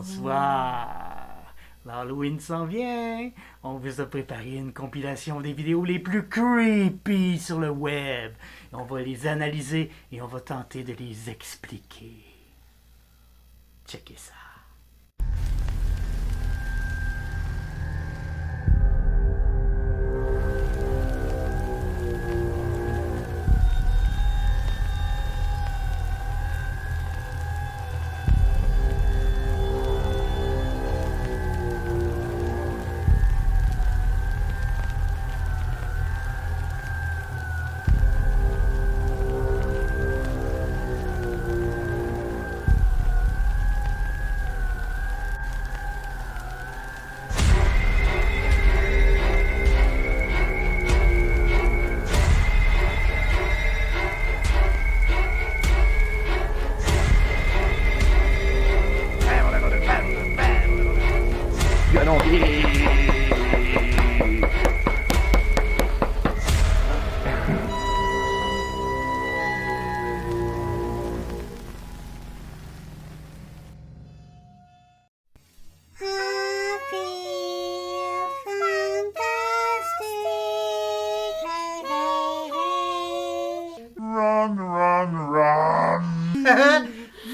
Bonsoir. L'Halloween s'en vient. On vous a préparé une compilation des vidéos les plus creepy sur le web. Et on va les analyser et on va tenter de les expliquer. Checkez ça.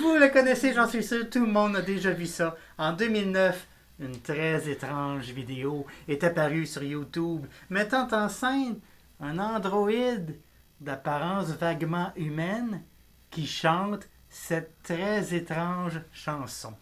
Vous le connaissez, j'en suis sûr, tout le monde a déjà vu ça. En 2009, une très étrange vidéo est apparue sur YouTube mettant en scène un androïde d'apparence vaguement humaine qui chante cette très étrange chanson.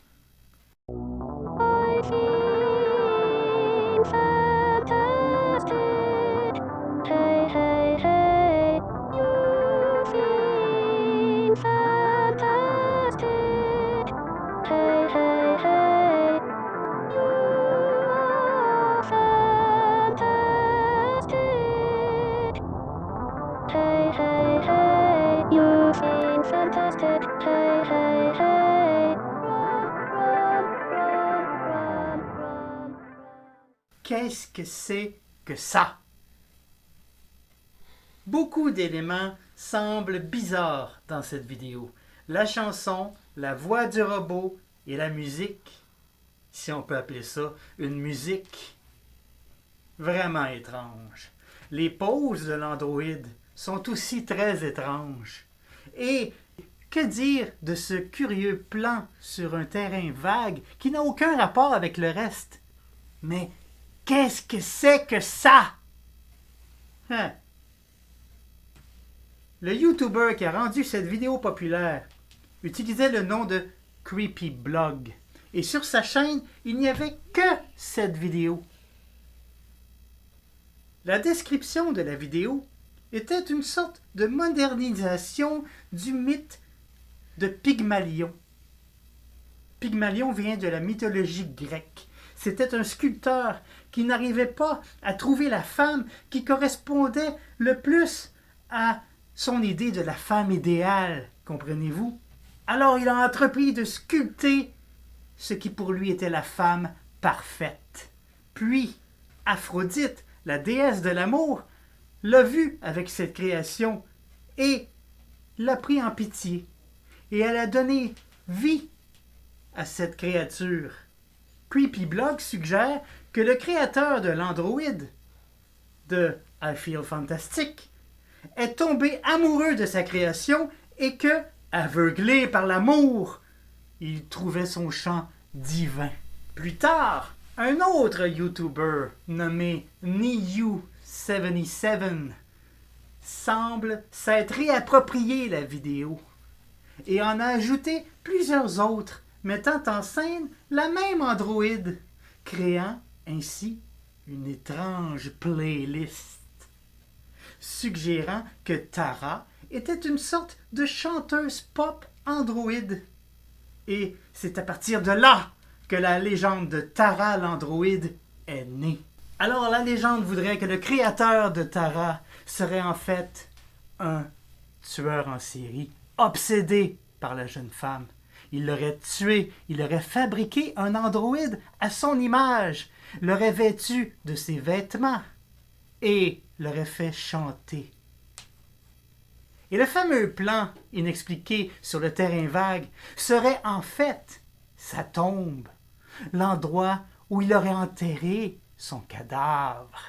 Qu'est-ce que c'est que ça? Beaucoup d'éléments semblent bizarres dans cette vidéo. La chanson, la voix du robot et la musique, si on peut appeler ça une musique vraiment étrange. Les poses de l'androïde sont aussi très étranges. Et que dire de ce curieux plan sur un terrain vague qui n'a aucun rapport avec le reste? Mais qu'est-ce que c'est que ça? Hein? Le YouTuber qui a rendu cette vidéo populaire utilisait le nom de Creepyblog. Et sur sa chaîne, il n'y avait que cette vidéo. La description de la vidéo était une sorte de modernisation du mythe de Pygmalion. Pygmalion vient de la mythologie grecque. C'était un sculpteur qui n'arrivait pas à trouver la femme qui correspondait le plus à son idée de la femme idéale, comprenez-vous? Alors il a entrepris de sculpter ce qui pour lui était la femme parfaite. Puis, Aphrodite, la déesse de l'amour, l'a vu avec cette création et l'a pris en pitié. Et elle a donné vie à cette créature. Creepyblog suggère que le créateur de l'androïde, de I Feel Fantastic, est tombé amoureux de sa création et que, aveuglé par l'amour, il trouvait son chant divin. Plus tard, un autre YouTuber nommé Niyu77 semble s'être réapproprié la vidéo et en a ajouté plusieurs autres mettant en scène la même androïde, créant ainsi une étrange playlist, suggérant que Tara était une sorte de chanteuse pop androïde. Et c'est à partir de là que la légende de Tara l'androïde est née. Alors la légende voudrait que le créateur de Tara serait en fait un tueur en série, obsédé par la jeune femme. Il l'aurait tué, il aurait fabriqué un androïde à son image, l'aurait vêtu de ses vêtements et l'aurait fait chanter. Et le fameux plan inexpliqué sur le terrain vague serait en fait sa tombe l'endroit où il aurait enterré son cadavre.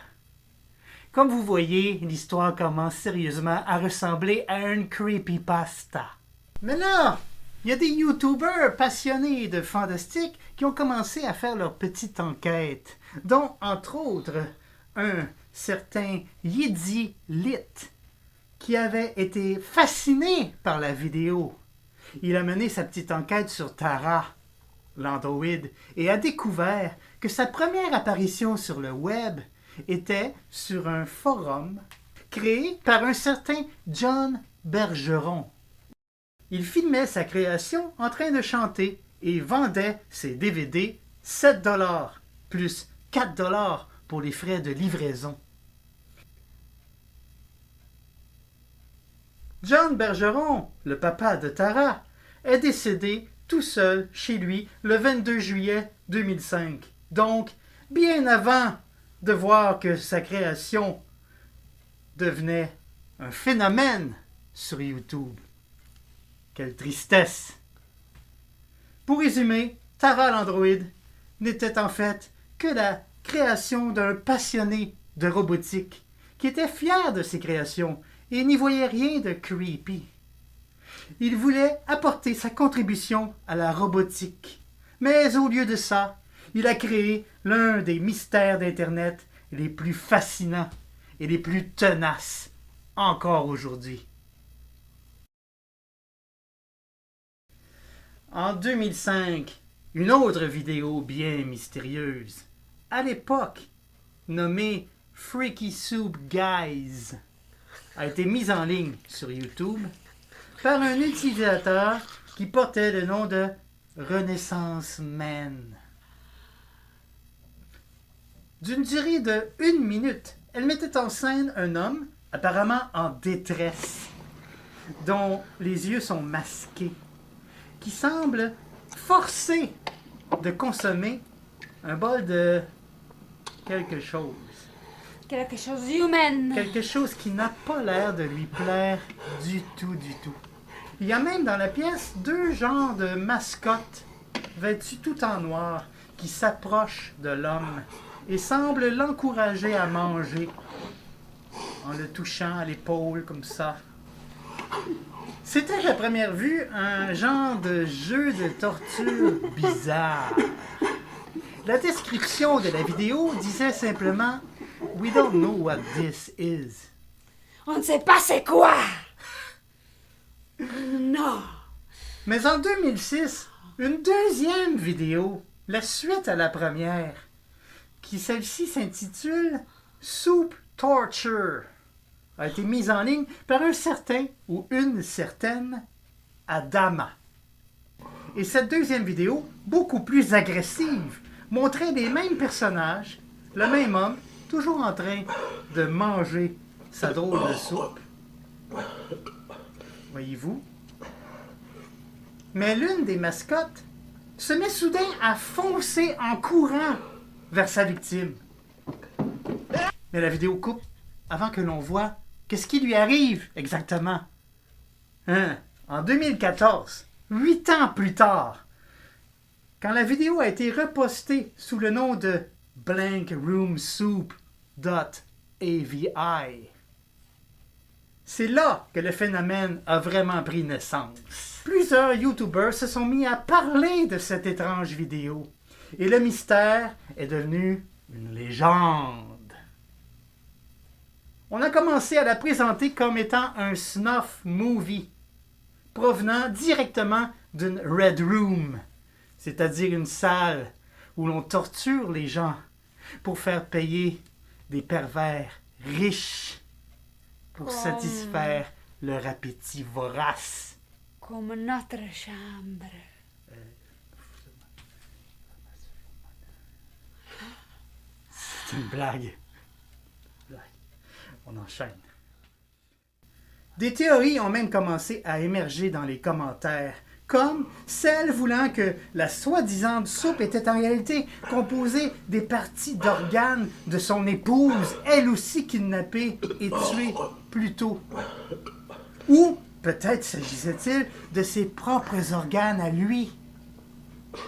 Comme vous voyez, l'histoire commence sérieusement à ressembler à une creepypasta. Mais là, il y a des YouTubers passionnés de fantastique qui ont commencé à faire leur petite enquête, dont, entre autres, un certain Yidi Lit, qui avait été fasciné par la vidéo. Il a mené sa petite enquête sur Tara, l'androïde, et a découvert que sa première apparition sur le web était sur un forum créé par un certain John Bergeron. Il filmait sa création en train de chanter et vendait ses DVD 7 $ plus 4 $ pour les frais de livraison. John Bergeron, le papa de Tara, est décédé tout seul chez lui le 22 juillet 2005. Donc, bien avant de voir que sa création devenait un phénomène sur YouTube. Quelle tristesse! Pour résumer, Tara l'androïde n'était en fait que la création d'un passionné de robotique qui était fier de ses créations et n'y voyait rien de creepy. Il voulait apporter sa contribution à la robotique, mais au lieu de ça, il a créé l'un des mystères d'Internet les plus fascinants et les plus tenaces encore aujourd'hui. En 2005, une autre vidéo bien mystérieuse, à l'époque nommée Freaky Soup Guys, a été mise en ligne sur YouTube par un utilisateur qui portait le nom de Renaissance Man. D'une durée de 1 minute, elle mettait en scène un homme apparemment en détresse, dont les yeux sont masqués, qui semble forcé de consommer un bol de quelque chose. Quelque chose d'humain. Quelque chose qui n'a pas l'air de lui plaire du tout, du tout. Il y a même dans la pièce 2 genres de mascottes vêtues tout en noir qui s'approchent de l'homme et semblent l'encourager à manger en le touchant à l'épaule comme ça. C'était à première vue un genre de jeu de torture bizarre. La description de la vidéo disait simplement « We don't know what this is ». On ne sait pas c'est quoi. Non. Mais en 2006, une deuxième vidéo, la suite à la première, qui celle-ci s'intitule « Soup Torture », a été mise en ligne par un certain ou une certaine Adama. Et cette deuxième vidéo, beaucoup plus agressive, montrait les mêmes personnages, le même homme, toujours en train de manger sa drôle de soupe. Voyez-vous? Mais l'une des mascottes se met soudain à foncer en courant vers sa victime. Mais la vidéo coupe avant que l'on voie qu'est-ce qui lui arrive exactement. En 2014, 8 ans plus tard, quand la vidéo a été repostée sous le nom de blankroomsoup.avi, c'est là que le phénomène a vraiment pris naissance. Plusieurs YouTubers se sont mis à parler de cette étrange vidéo et le mystère est devenu une légende. On a commencé à la présenter comme étant un snuff movie, provenant directement d'une Red Room, c'est-à-dire une salle où l'on torture les gens pour faire payer des pervers riches pour satisfaire leur appétit vorace. Comme notre chambre. C'est une blague. On enchaîne. Des théories ont même commencé à émerger dans les commentaires, comme celle voulant que la soi-disant soupe était en réalité composée des parties d'organes de son épouse, elle aussi kidnappée et tuée plus tôt. Ou peut-être s'agissait-il de ses propres organes à lui.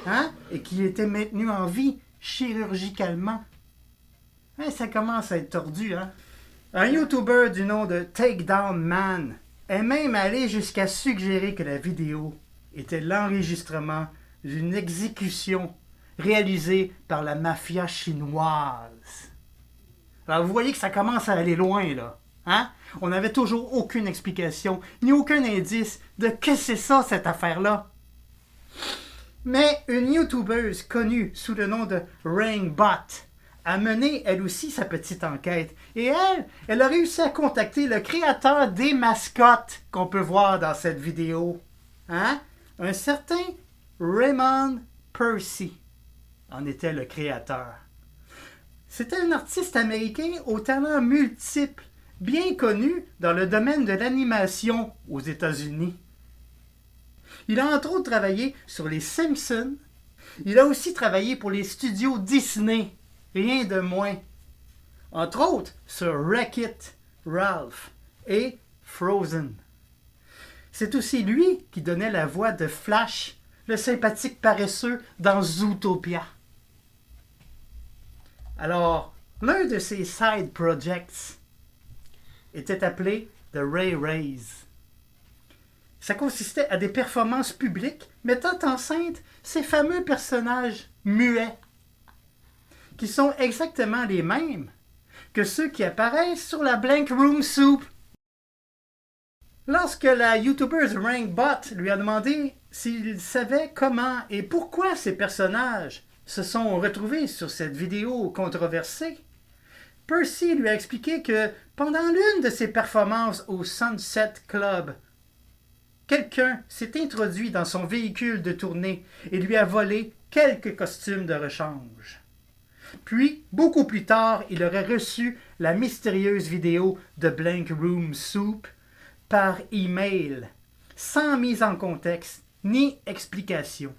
hein, et qui était maintenu en vie chirurgicalement. Hein, ça commence à être tordu, hein? Un YouTuber du nom de Takedown Man est même allé jusqu'à suggérer que la vidéo était l'enregistrement d'une exécution réalisée par la mafia chinoise. Alors vous voyez que ça commence à aller loin, là. Hein? On n'avait toujours aucune explication, ni aucun indice de qu'est-ce que c'est ça, cette affaire-là. Mais une YouTubeuse connue sous le nom de Rainbot a mené elle aussi sa petite enquête. Et elle a réussi à contacter le créateur des mascottes qu'on peut voir dans cette vidéo. Hein? Un certain Raymond Percy en était le créateur. C'était un artiste américain aux talents multiples, bien connu dans le domaine de l'animation aux États-Unis. Il a entre autres travaillé sur les Simpsons. Il a aussi travaillé pour les studios Disney, rien de moins. Entre autres sur Wreck-It Ralph et Frozen. C'est aussi lui qui donnait la voix de Flash, le sympathique paresseux dans Zootopia. Alors, l'un de ses side projects était appelé The Ray Rays. Ça consistait à des performances publiques mettant en scène ces fameux personnages muets, qui sont exactement les mêmes que ceux qui apparaissent sur la Blank Room Soup. Lorsque la YouTubeuse Rainbot lui a demandé s'il savait comment et pourquoi ces personnages se sont retrouvés sur cette vidéo controversée, Percy lui a expliqué que pendant l'une de ses performances au Sunset Club, quelqu'un s'est introduit dans son véhicule de tournée et lui a volé quelques costumes de rechange. Puis, beaucoup plus tard, il aurait reçu la mystérieuse vidéo de Blank Room Soup par email, sans mise en contexte ni explication.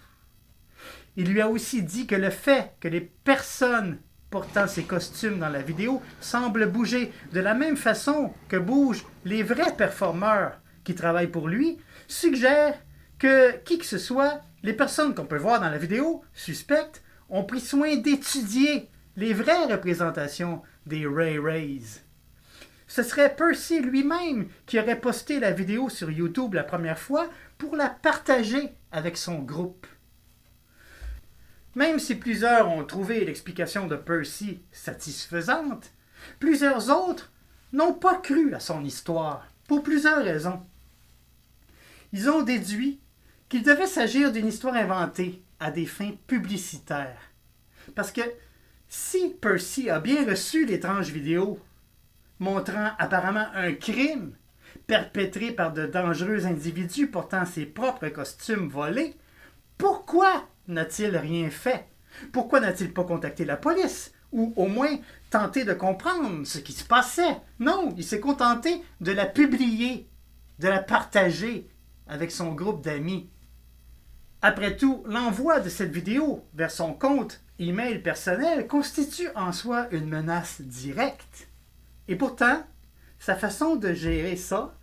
Il lui a aussi dit que le fait que les personnes portant ces costumes dans la vidéo semblent bouger de la même façon que bougent les vrais performeurs qui travaillent pour lui, suggère que qui que ce soit, les personnes qu'on peut voir dans la vidéo, suspectes, ont pris soin d'étudier les vraies représentations des Ray Rays. Ce serait Percy lui-même qui aurait posté la vidéo sur YouTube la première fois pour la partager avec son groupe. Même si plusieurs ont trouvé l'explication de Percy satisfaisante, plusieurs autres n'ont pas cru à son histoire, pour plusieurs raisons. Ils ont déduit qu'il devait s'agir d'une histoire inventée à des fins publicitaires. Parce que si Percy a bien reçu l'étrange vidéo montrant apparemment un crime perpétré par de dangereux individus portant ses propres costumes volés, pourquoi n'a-t-il rien fait? Pourquoi n'a-t-il pas contacté la police? Ou au moins tenté de comprendre ce qui se passait? Non, il s'est contenté de la publier, de la partager avec son groupe d'amis. Après tout, l'envoi de cette vidéo vers son compte email personnel constitue en soi une menace directe. Et pourtant, sa façon de gérer ça,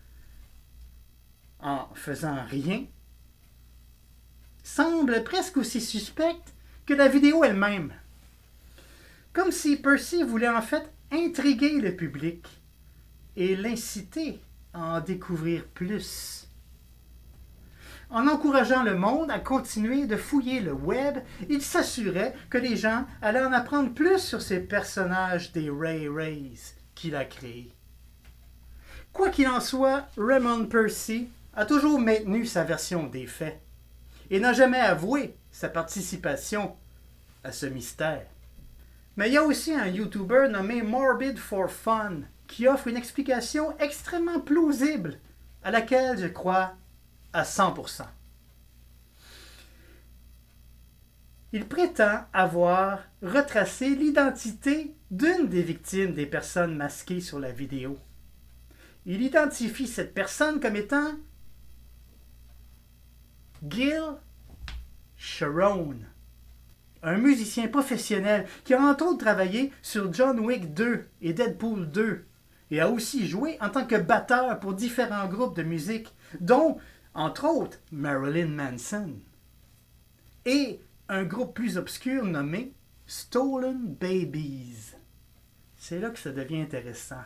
en faisant rien, semble presque aussi suspecte que la vidéo elle-même. Comme si Percy voulait en fait intriguer le public et l'inciter à en découvrir plus. En encourageant le monde à continuer de fouiller le web, il s'assurait que les gens allaient en apprendre plus sur ces personnages des Ray Rays qu'il a créés. Quoi qu'il en soit, Raymond Percy a toujours maintenu sa version des faits et n'a jamais avoué sa participation à ce mystère. Mais il y a aussi un YouTuber nommé Morbid for Fun qui offre une explication extrêmement plausible à laquelle je crois à 100%. Il prétend avoir retracé l'identité d'une des victimes des personnes masquées sur la vidéo. Il identifie cette personne comme étant Gil Sharon, un musicien professionnel qui a entre autres travaillé sur John Wick 2 et Deadpool 2 et a aussi joué en tant que batteur pour différents groupes de musique, dont, entre autres, Marilyn Manson. Et un groupe plus obscur nommé Stolen Babies. C'est là que ça devient intéressant.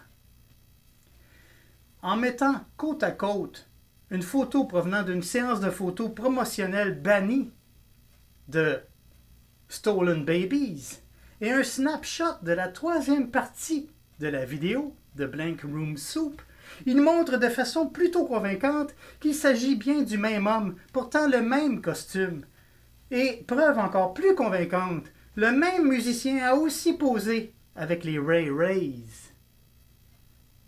En mettant côte à côte une photo provenant d'une séance de photos promotionnelle bannie de Stolen Babies et un snapshot de la troisième partie de la vidéo de Blank Room Soup, il montre de façon plutôt convaincante qu'il s'agit bien du même homme, portant le même costume. Et, preuve encore plus convaincante, le même musicien a aussi posé avec les Ray Rays.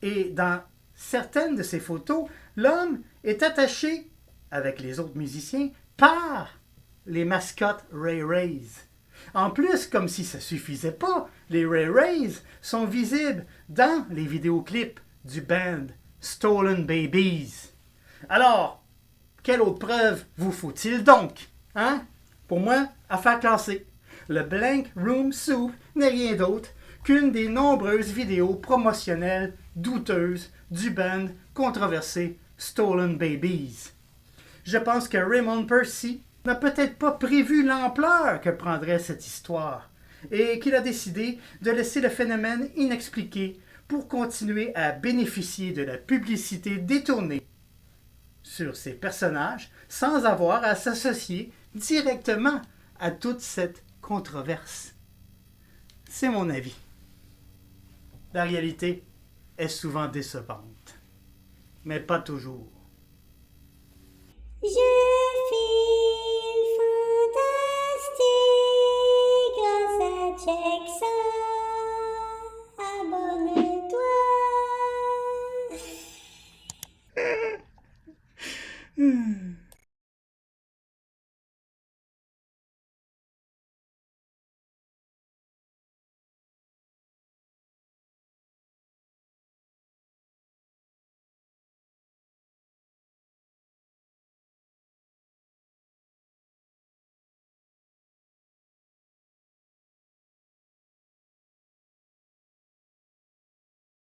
Et dans certaines de ces photos, l'homme est attaché, avec les autres musiciens, par les mascottes Ray Rays. En plus, comme si ça suffisait pas, les Ray Rays sont visibles dans les vidéoclips du band Stolen Babies. Alors, quelle autre preuve vous faut-il donc? Hein? Pour moi, affaire classée. Le Blank Room Soup n'est rien d'autre qu'une des nombreuses vidéos promotionnelles douteuses du band controversé Stolen Babies. Je pense que Raymond Percy n'a peut-être pas prévu l'ampleur que prendrait cette histoire et qu'il a décidé de laisser le phénomène inexpliqué pour continuer à bénéficier de la publicité détournée sur ces personnages sans avoir à s'associer directement à toute cette controverse. C'est mon avis. La réalité est souvent décevante, mais pas toujours. Je